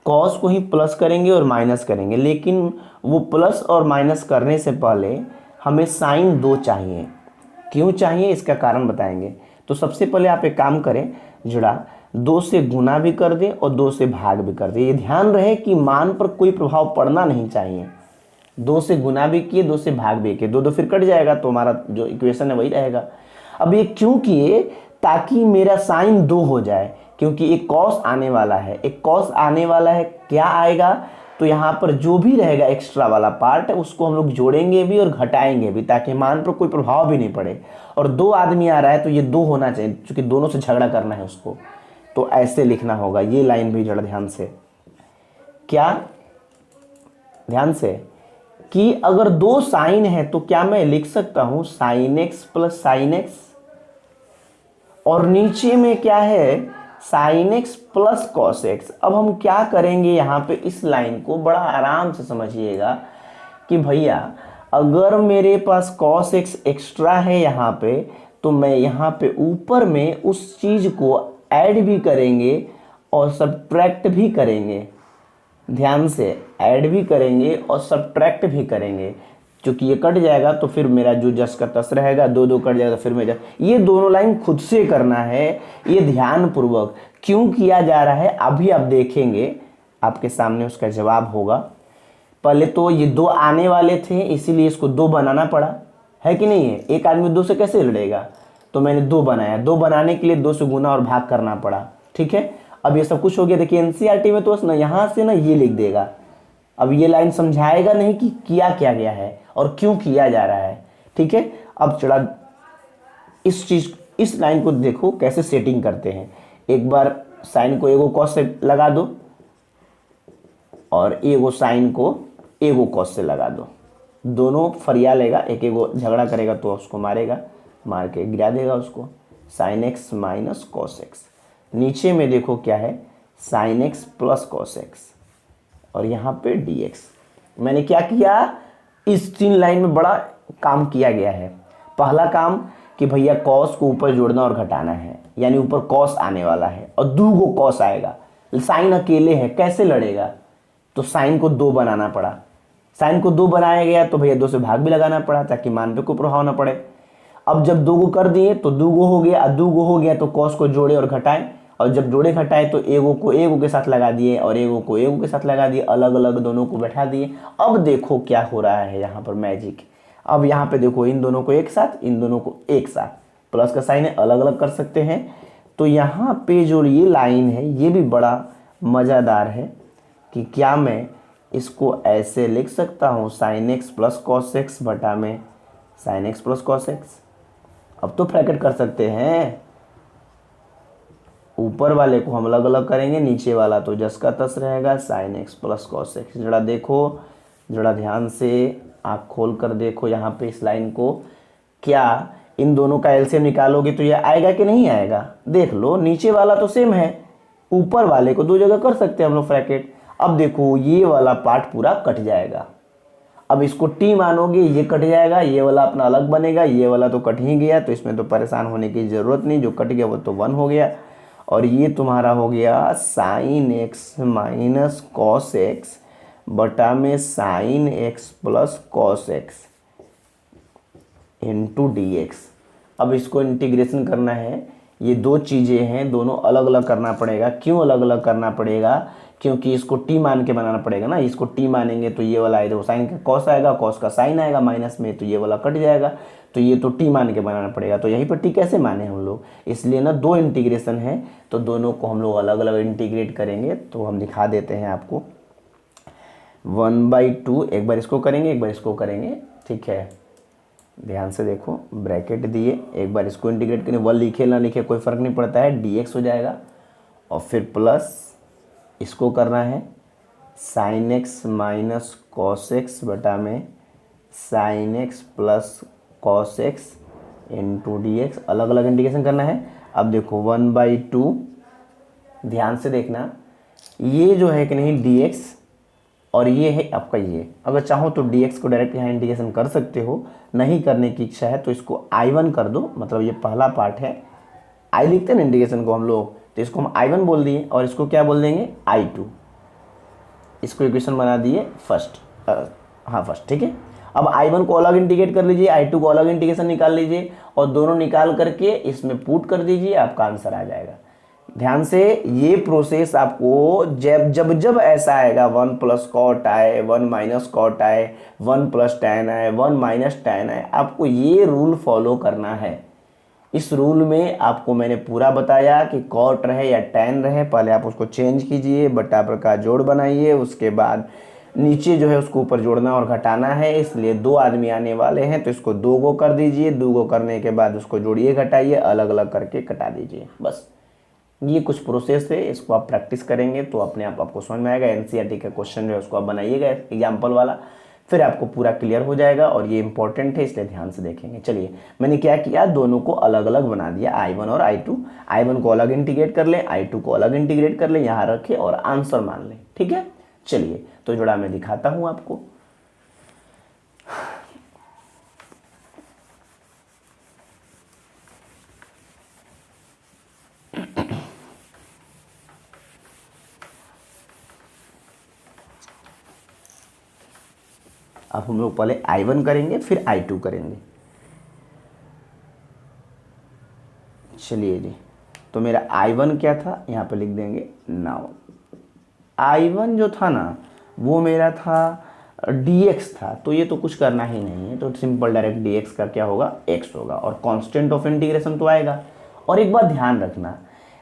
कॉस को ही प्लस करेंगे और माइनस करेंगे, लेकिन वो प्लस और माइनस करने से पहले हमें साइन 2 चाहिए। क्यों चाहिए इसका कारण बताएंगे। तो सबसे पहले आप एक काम करें, जरा 2 से गुना भी कर दें और 2 से भाग भी कर दें। ये ध्यान रहे कि मान पर कोई प्रभाव पड़ना नहीं चाहिए। 2 से गुना भी किए, 2 से भाग भी किए, 2 फिर कट जाएगा तो हमारा जो इक्वेशन है वही रहेगा। अब ये क्यों किए, ताकि मेरा साइन 2 हो जाए, क्योंकि एक कॉस आने वाला है, एक कॉस आने वाला है, क्या आएगा, तो यहाँ पर जो भी रहेगा एक्स्ट्रा वाला पार्ट उसको हम लोग जोड़ेंगे भी और घटाएंगे भी, ताकि मान पर कोई प्रभाव भी नहीं पड़े। और 2 आदमी आ रहा है तो ये 2 होना चाहिए, क्योंकि दोनों से झगड़ा करना है उसको, तो ऐसे लिखना होगा। ये लाइन भी जरा ध्यान से, क्या ध्यान से, कि अगर 2 साइन है तो क्या मैं लिख सकता हूं sine x plus sine x, और नीचे में क्या है sine x plus cos x. अब हम क्या करेंगे यहाँ पे, इस लाइन को बड़ा आराम से समझिएगा कि भैया अगर मेरे पास कॉस एक्स एक्स्ट्रा है यहाँ पे, तो मैं यहाँ पे ऊपर में उस चीज़ को ऐड भी करेंगे और सब्ट्रैक्ट भी करेंगे। ध्यान से, ऐड भी करेंगे और सब्ट्रैक्ट भी करेंगे, क्योंकि ये कट जाएगा तो फिर मेरा जो जस का तस रहेगा, 2 कट जाएगा फिर मेरा, ये दोनों लाइन खुद से करना है। ये ध्यान पूर्वक क्यों किया जा रहा है अभी आप देखेंगे, आपके सामने उसका जवाब होगा। पहले तो ये 2 आने वाले थे इसीलिए इसको 2 बनाना पड़ा, है कि नहीं है। एक आदमी 2 से कैसे लड़ेगा, तो मैंने 2 बनाया, 2 बनाने के लिए 2 से गुना और भाग करना पड़ा। ठीक है, अब ये सब कुछ हो गया। देखिए एनसीईआरटी में तो ना यहाँ से ना ये लिख देगा, अब ये लाइन समझाएगा नहीं कि किया क्या गया है और क्यों किया जा रहा है। ठीक है, अब चला इस लाइन को देखो कैसे सेटिंग करते हैं। एक बार साइन को एगो कॉस से लगा दो और एगो साइन को एगो कॉस से लगा दो, दोनों फरिया लेगा, एक एगो झगड़ा करेगा तो उसको मारेगा, मार के गिरा देगा उसको। Sine x minus cos x, नीचे में देखो क्या है sine x plus cos x, और यहाँ पे dx। मैंने क्या किया, इस 3 लाइन में बड़ा काम किया गया है। पहला काम कि भैया कॉस को ऊपर जोड़ना और घटाना है, यानी ऊपर कॉस आने वाला है और 2 कॉस आएगा, साइन अकेले है कैसे लड़ेगा, तो साइन को 2 बनाना पड़ा। साइन को 2 बनाया गया तो भैया 2 से भाग भी लगाना पड़ा ताकि मान पे कोई प्रभाव ना पड़े। अब जब 2 कर दिए तो 2 हो गया, 2 हो गया तो कॉस को जोड़े और घटाए, और जब जोड़े घटाए तो एगो को एगो के साथ लगा दिए और एगो को एगो के साथ लगा दिए, अलग अलग दोनों को बैठा दिए। अब देखो क्या हो रहा है यहाँ पर मैजिक। अब यहाँ पे देखो इन दोनों को एक साथ, इन दोनों को एक साथ, प्लस का साइन है अलग अलग कर सकते हैं। तो यहाँ पे जो ये लाइन है ये भी बड़ा मज़ेदार है कि क्या मैं इसको ऐसे लिख सकता हूँ sine x plus cos x बटा में sine x plus cos x. अब तो ब्रैकेट कर सकते हैं, ऊपर वाले को हम अलग अलग करेंगे, नीचे वाला तो जस का तस रहेगा sine x plus cos x. जरा देखो, जरा ध्यान से आँख खोल कर देखो यहाँ पे इस लाइन को, क्या इन दोनों का एलसीएम निकालोगे तो ये आएगा कि नहीं आएगा। देख लो नीचे वाला तो सेम है, ऊपर वाले को 2 जगह कर सकते हैं हम लोग ब्रैकेट। अब देखो ये वाला पार्ट पूरा कट जाएगा, अब इसको टी मानोगे ये कट जाएगा, ये वाला अपना अलग बनेगा, ये वाला तो कट ही गया तो इसमें तो परेशान होने की ज़रूरत नहीं, जो कट गया वो तो 1 हो गया। और ये तुम्हारा हो गया sine x minus cos x बटा में sine x plus cos x into d x. अब इसको इंटीग्रेशन करना है, ये 2 चीज़ें हैं, दोनों अलग अलग करना पड़ेगा। क्यों अलग अलग करना पड़ेगा, क्योंकि इसको टी मान के बनाना पड़ेगा ना। इसको टी मानेंगे तो ये वाला आएगा, वो साइन का कॉस आएगा, कॉस का साइन आएगा माइनस में, तो ये वाला कट जाएगा, तो ये तो टी मान के बनाना पड़ेगा। तो यहीं पर टी कैसे माने हम लोग, इसलिए ना 2 इंटीग्रेशन है, तो दोनों को हम लोग अलग अलग इंटीग्रेट करेंगे। तो हम दिखा देते हैं आपको 1/2, एक बार इसको करेंगे एक बार इसको करेंगे। ठीक है, ध्यान से देखो, ब्रैकेट दिए, एक बार इसको इंटीग्रेट करें, 1 लिखे ना लिखे कोई फ़र्क नहीं पड़ता है, dx हो जाएगा। और फिर प्लस इसको करना है sine x minus cos x बटा में sine x plus cos x into d x, अलग अलग इंटीग्रेशन करना है। अब देखो 1/2, ध्यान से देखना, ये जो है कि नहीं dx, और ये है आपका ये। अगर चाहो तो dx को डायरेक्ट यहाँ इंटीग्रेशन कर सकते हो, नहीं करने की इच्छा है तो इसको I1 कर दो, मतलब ये पहला पार्ट है, I लिखते हैं ना इंटीग्रेशन को हम लोग, तो इसको हम I1 बोल दिए और इसको क्या बोल देंगे I2। इसको इक्वेशन बना दिए फर्स्ट, हाँ फर्स्ट, ठीक है। अब I1 को अलग इंटीग्रेट कर लीजिए, I2 को अलग इंटीग्रेशन निकाल लीजिए और दोनों निकाल करके इसमें पुट कर दीजिए, आपका आंसर आ जाएगा। ध्यान से ये प्रोसेस आपको जब जब जब ऐसा आएगा 1 प्लस कॉट आए, 1 माइनस कॉट आए, 1 प्लस टैन आए, 1 माइनस टैन आए, आपको ये रूल फॉलो करना है। इस रूल में आपको मैंने पूरा बताया कि कॉट रहे या टैन रहे, पहले आप उसको चेंज कीजिए, बटा पर का जोड़ बनाइए, उसके बाद नीचे जो है उसको ऊपर जोड़ना और घटाना है। इसलिए 2 आदमी आने वाले हैं तो इसको 2 गो कर दीजिए, 2 गो करने के बाद उसको जोड़िए घटाइए, अलग अलग करके कटा दीजिए। बस ये कुछ प्रोसेस है, इसको आप प्रैक्टिस करेंगे तो अपने आप आपको समझ में आएगा। एनसीईआरटी का क्वेश्चन जो है उसको आप बनाइएगा एग्जाम्पल वाला, फिर आपको पूरा क्लियर हो जाएगा और ये इंपॉर्टेंट है इसलिए ध्यान से देखेंगे। चलिए मैंने क्या किया, दोनों को अलग अलग बना दिया, I1 और I2। I1 को अलग इंटीग्रेट कर लें, I2 को अलग इंटीग्रेट कर लें, यहाँ रखें और आंसर मान लें, ठीक है। चलिए तो जोड़ा मैं दिखाता हूँ आपको। अब हम लोग पहले I1 करेंगे फिर I2 करेंगे। चलिए जी, तो मेरा I1 क्या था यहाँ पे लिख देंगे। नाउ I1 जो था ना वो मेरा था dx था, तो ये तो कुछ करना ही नहीं है, तो सिंपल डायरेक्ट dx का क्या होगा, x होगा और कांस्टेंट ऑफ इंटीग्रेशन तो आएगा। और एक बात ध्यान रखना,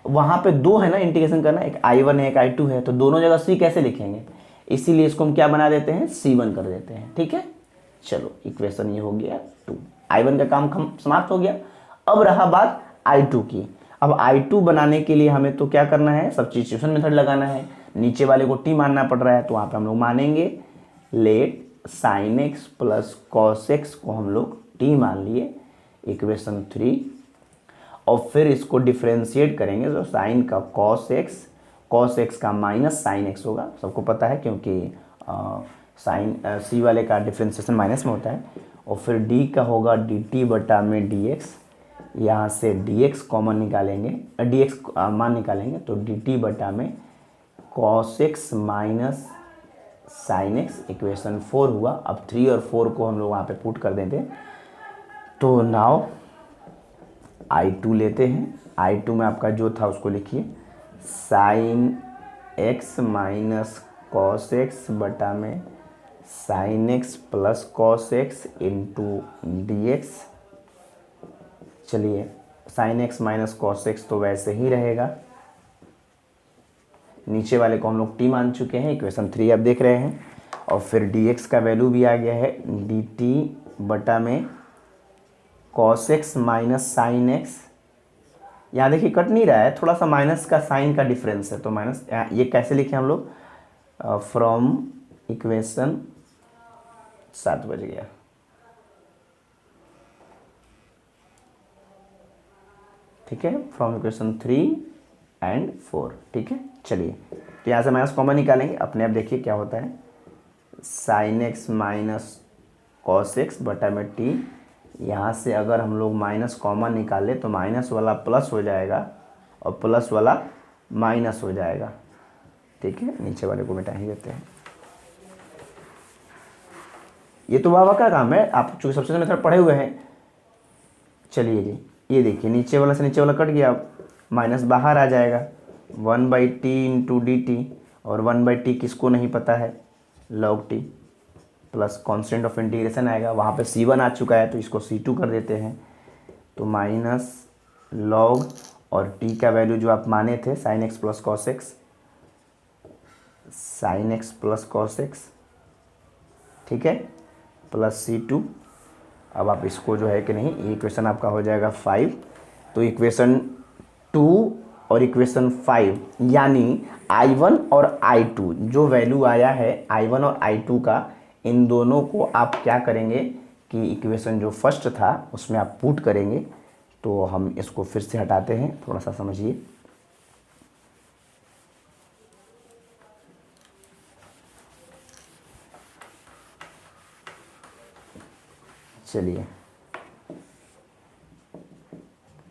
वहाँ पे 2 है ना इंटीग्रेशन करना, एक I1 है एक I2 है, तो दोनों जगह c कैसे लिखेंगे, इसीलिए इसको हम क्या बना देते हैं, C1 कर देते हैं, ठीक है। चलो इक्वेशन ये हो गया 2, I1 का काम समाप्त हो गया। अब रहा बात I2 की। अब I2 बनाने के लिए हमें तो क्या करना है, सब्स्टिट्यूशन मेथड लगाना है, नीचे वाले को t मानना पड़ रहा है, तो वहाँ पे हम लोग मानेंगे late sign x plus cos x को हम लोग t मान लिए, इक्वेशन 3। और फिर इसको डिफ्रेंशिएट करेंगे, तो साइन का कॉस x का माइनस साइन x होगा, सबको पता है क्योंकि साइन c वाले का डिफ्रेंशिएशन माइनस में होता है। और फिर d का होगा dt बटा में dx, यहाँ से dx कॉमन निकालेंगे, dx मान निकालेंगे, तो dt बटा में cos x minus sine x, equation 4 हुआ। अब 3 और 4 को हम लोग वहाँ पे पुट कर देते, तो नाउ I2 लेते हैं। I2 में आपका जो था उसको लिखिए, sine x minus cos x बटा में sine x plus cos x into dx। चलिए sine x minus cos x तो वैसे ही रहेगा, नीचे वाले को हम लोग t मान चुके हैं, इक्वेशन 3 आप देख रहे हैं। और फिर dx का वैल्यू भी आ गया है, dt बटा में cos x minus sine x। यहाँ देखिए कट नहीं रहा है, थोड़ा सा माइनस का साइन का डिफरेंस है, तो माइनस ये कैसे लिखे हम लोग, फ्रॉम इक्वेशन 7 बज गया, ठीक है, फ्रॉम इक्वेशन 3 एंड 4, ठीक है। चलिए तो यहाँ से माइनस कॉमन निकालेंगे, अपने आप देखिए क्या होता है, sine x minus cos x बटा में टी। यहाँ से अगर हम लोग माइनस कॉमन निकाले तो माइनस वाला प्लस हो जाएगा और प्लस वाला माइनस हो जाएगा, ठीक है। नीचे वाले को मिटा ही देते हैं, ये तो बाबा का काम है, आप चूँकि सबसे मेथड पढ़े हुए हैं। चलिए जी, ये देखिए नीचे वाला से नीचे वाला कट गया, माइनस बाहर आ जाएगा, 1/t इंटू dt, और 1/t किसको नहीं पता है, log t, plus constant of integration आएगा, वहाँ पे c1 आ चुका है तो इसको c2 कर देते हैं, तो माइनस log और t का वैल्यू जो आप माने थे sine x plus cos x, sine x plus cos x, ठीक है, प्लस c2। अब आप इसको जो है कि नहीं, ये इक्वेशन आपका हो जाएगा 5। तो इक्वेशन 2 और इक्वेशन 5 यानी I1 और I2 जो वैल्यू आया है I1 और I2 का, इन दोनों को आप क्या करेंगे कि इक्वेशन जो फर्स्ट था उसमें आप पुट करेंगे। तो हम इसको फिर से हटाते हैं, थोड़ा सा समझिए। चलिए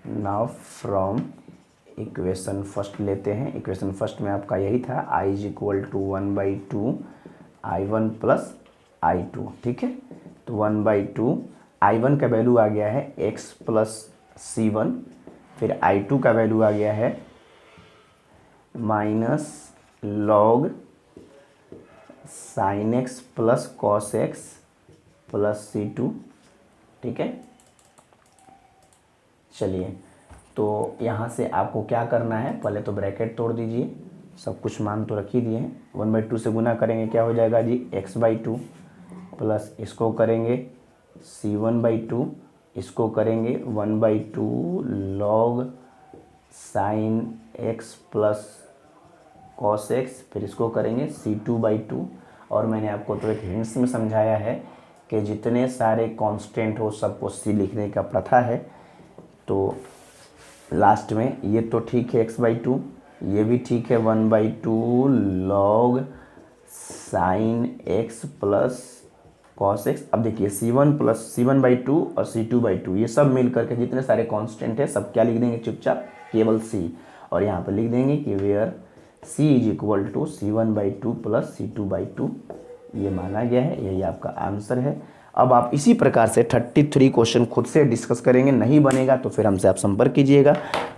नाउ फ्रॉम इक्वेशन फर्स्ट लेते हैं। इक्वेशन फर्स्ट में आपका यही था i is equal to 1/2 I1 plus I2, ठीक है। तो 1/2 I1 का वैल्यू आ गया है x प्लस C1, फिर I2 का वैल्यू आ गया है minus log sine x plus cos x plus C2, ठीक है। चलिए तो यहाँ से आपको क्या करना है, पहले तो ब्रैकेट तोड़ दीजिए, सब कुछ मान तो रख ही दिए हैं। 1/2 से गुना करेंगे क्या हो जाएगा जी, x/2 प्लस इसको करेंगे C1/2, इसको करेंगे 1/2 log sine x plus cos x, फिर इसको करेंगे C2/2। और मैंने आपको तो एक हिंट्स में समझाया है कि जितने सारे कांस्टेंट हो सबको C लिखने का प्रथा है। तो लास्ट में ये तो ठीक है x/2, ये भी ठीक है 1/2 log sine x plus cos x. अब देखिए C1/2 और C2/2 ये सब मिल करके जितने सारे कांस्टेंट है सब क्या लिख देंगे चुपचाप, केवल C। और यहाँ पर लिख देंगे कि where C is equal to C1/2 plus C2/2, ये माना गया है, यही आपका आंसर है। अब आप इसी प्रकार से 33 क्वेश्चन खुद से डिस्कस करेंगे, नहीं बनेगा तो फिर हमसे आप संपर्क कीजिएगा,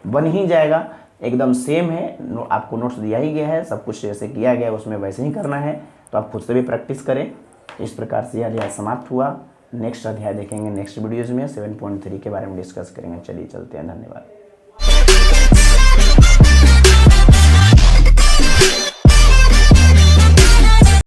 बन ही जाएगा, एकदम सेम है। आपको नोट्स दिया ही गया है, सब कुछ जैसे किया गया है उसमें वैसे ही करना है, तो आप खुद से भी प्रैक्टिस करें। इस प्रकार से यह अध्याय समाप्त हुआ। नेक्स्ट अध्याय देखेंगे नेक्स्ट वीडियोज़ में 7.3 के बारे में डिस्कस करेंगे। चलिए चलते हैं, धन्यवाद।